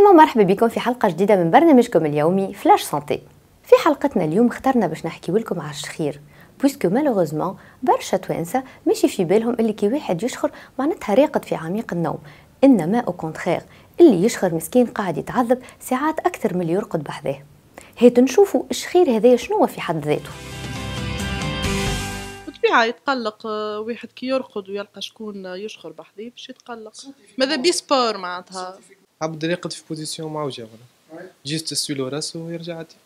عسلامة ومرحبا بكم في حلقة جديدة من برنامجكم اليومي فلاش سانتي. في حلقتنا اليوم اخترنا باش نحكيو لكم على الشخير، بويسكو مالوغوزمون برشا توانسة ماشي في بالهم اللي كي واحد يشخر معناتها راقد في عميق النوم، انما او كونتخير اللي يشخر مسكين قاعد يتعذب ساعات اكثر من اللي يرقد بحذاه. هيت نشوفوا الشخير هذا شنو في حد ذاته. بالطبيعة يتقلق واحد كي يرقد ويلقى شكون يشخر بحذاه باش يتقلق، ماذا بي سبور معناتها عبد يرقد في بوزيسيون معوجة ولا جيست تسويلو راسو ويرجع عادي،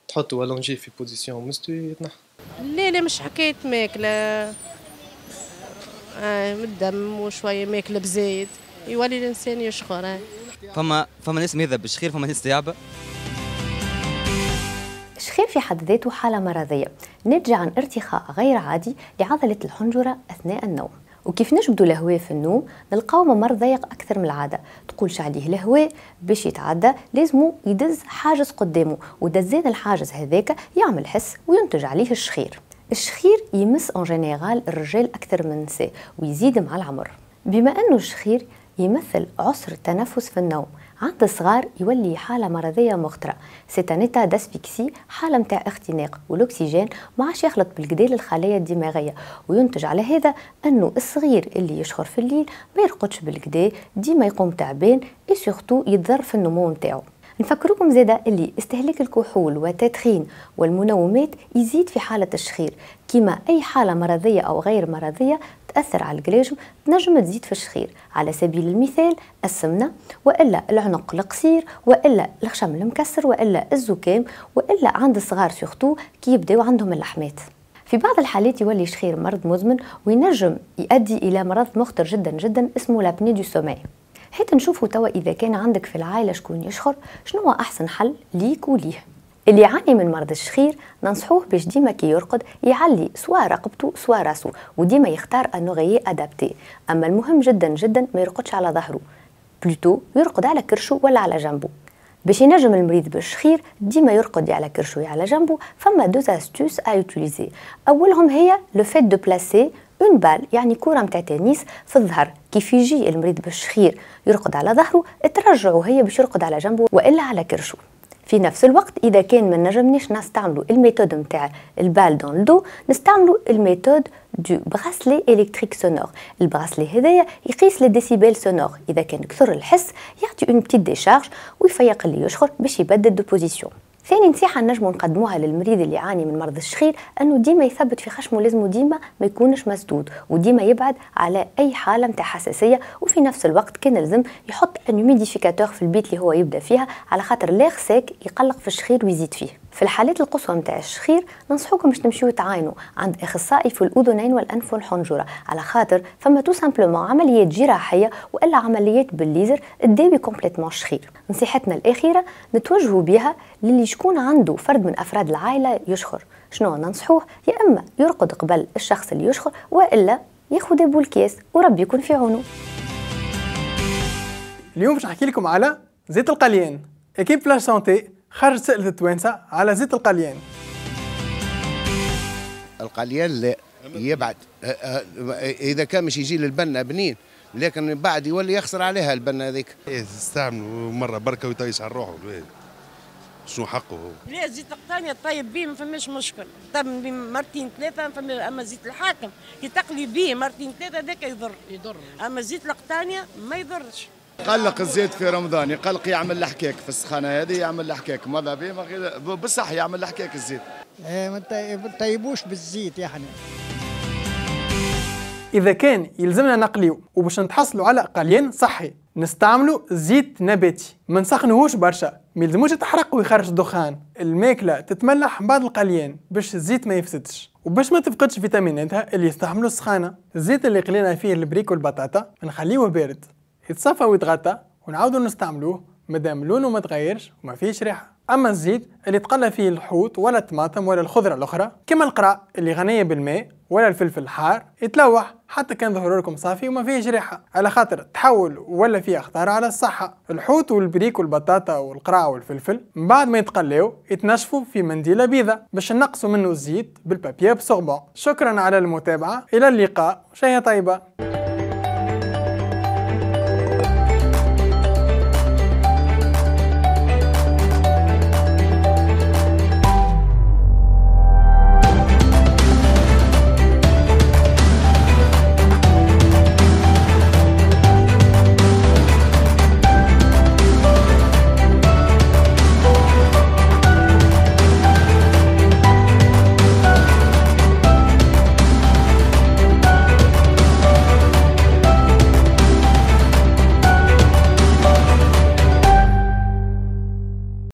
تحطو ولا نجي في بوزيسيون مستوي يتنحى. لا مش حكاية ماكلة بالدم وشوية ماكلة بزايد يولي الإنسان يشخر. فما ناس ماذا بالشخير، فما ناس تعبة. الشخير في حد ذاته حالة مرضية ناتجة عن ارتخاء غير عادي لعضلة الحنجرة أثناء النوم، وكيف نجبدوا الهواء في النوم نلقاو ممر ضيق أكثر من العادة، تقولش عليه الهواء باش يتعدى لازمو يدز حاجز قدامه، ودزان الحاجز هذاك يعمل حس وينتج عليه الشخير. الشخير يمس ان جينيرال الرجال أكثر من النساء ويزيد مع العمر، بما أنه الشخير يمثل عسر التنفس في النوم. عند الصغار يولي حالة مرضية مخطرة، سيتانيتا داسفيكسي، حالة متاع اختناق والأكسجين ما عادش يخلط بالكدا للخلايا الدماغية، وينتج على هذا أنه الصغير اللي يشخر في الليل ما يرقدش بالكدا، ديما يقوم تعبان وسورتو يتضر في النمو متاعو. نفكركم زادا اللي استهلاك الكحول والتدخين والمنومات يزيد في حالة الشخير، كما أي حالة مرضية أو غير مرضية تأثر على الجلاجم تنجم تزيد في الشخير. على سبيل المثال السمنة، وإلا العنق القصير، وإلا الخشم المكسر، وإلا الزكام، وإلا عند الصغار سورتو كي يبداو عندهم اللحمات. في بعض الحالات يولي الشخير مرض مزمن وينجم يؤدي إلى مرض مخطر جدا جدا اسمه لابني دو سوماي. حيت نشوفوا توا إذا كان عندك في العائلة شكون يشخر شنو هو أحسن حل ليك وليه. اللي يعاني من مرض الشخير ننصحوه باش ديما كي يرقد يعلي سواء رقبته سواء راسه، وديما يختار ان اوغيي ادابتي. اما المهم جدا جدا ما يرقدش على ظهره، بلوتو يرقد على كرشه ولا على جنبه. باش ينجم المريض بالشخير ديما يرقد على كرشه وعلى على جنبه، فما دوز استوس ا يوتيليزي. اولهم هي لو فيت دو بلاسي اون بال، يعني كره نتاع تنس في الظهر. كيف يجي المريض بالشخير يرقد على ظهره ترجعوا هي باش يرقد على جنبه والا على كرشه. في نفس الوقت اذا كان ما نجمناش نستعملوا الميثود نتاع البال دون الدو، نستعملوا الميثود دو براسلي الكتريك سونور. البراسلي هذايا يقيس لي ديسيبل سونور، اذا كان كثر الحس يعطي اون بتيت ديشارج ويفيق اللي يشخر باش يبدل دو بوزيسيون. ثاني نصيحه نجموا نقدموها للمريض اللي يعاني من مرض الشخير انه ديما يثبت في خشمه، لازمه ديما ما يكونش مسدود، وديما يبعد على اي حاله نتاع حساسيه، وفي نفس الوقت كان لازم يحط ان هيوميديفيكاتور في البيت اللي هو يبدا فيها، على خاطر لاغ ساك يقلق في الشخير ويزيد فيه. في الحالات القصوى نتاع الشخير ننصحوكم باش تمشيو تعاينوا عند اخصائي في الاذنين والانف والحنجره، على خاطر فما تو سامبلومون عمليات جراحيه والا عمليات بالليزر تداوي كومبليتمون الشخير. نصيحتنا الاخيره نتوجهوا بها للي شكون عنده فرد من افراد العائله يشخر، شنو ننصحوه؟ يا اما يرقد قبل الشخص اللي يشخر، والا ياخذ ابو الكيس وربي يكون في عونه. اليوم باش نحكي لكم على زيت القليان. اكيب فلاش سانتي خرج سألة التوانسة على زيت القليان. القليان لا يبعد، اذا كان مش يجي للبنه بنين، لكن بعد يولي يخسر عليها البنه هذيك. استعملوا مره بركه ويطيش على روحه، شو حقه هو؟ لا زيت القطانية طيب بيه ما فماش مشكل، طيب بيه مرتين ثلاثة فما. أما زيت الحاكم كي تقلي بيه مرتين ثلاثة ذاك يضر، أما زيت القطانية ما يضرش. قلق الزيت في رمضان، يقلق يعمل الحكاك في السخانة هذه، يعمل الحكاك ماذا بيه بصح يعمل الحكاك الزيت. ما تطيبوش بالزيت يعني. إذا كان يلزمنا نقليو وباش نتحصلوا على قليان صحي نستعملوا زيت نباتي، ما نسخنوهوش برشا، ما يلزموش يتحرق ويخرج دخان. الماكله تتملح بعد القليان باش الزيت ما يفسدش وباش ما تفقدش فيتاميناتها اللي يستحملوا السخانه. الزيت اللي قلينا فيه البريك والبطاطا نخليوه بارد يتصفى ويتغطى ونعاودوا نستعملوه مادام لونه ما تغيرش وما فيهش ريحه. اما الزيت اللي تقلى فيه الحوت ولا الطماطم ولا الخضره الاخرى كما القرع اللي غنيه بالماء ولا الفلفل الحار يتلوح حتى كان ظهر لكم صافي وما فيهش ريحه، على خاطر تحول ولا فيه خطر على الصحه. الحوت والبريك والبطاطا والقرع والفلفل من بعد ما يتقليو يتنشفوا في منديله بيضاء باش نقصوا منه الزيت بالبابيي بسوربون. شكرا على المتابعه، الى اللقاء، شهيه طيبه.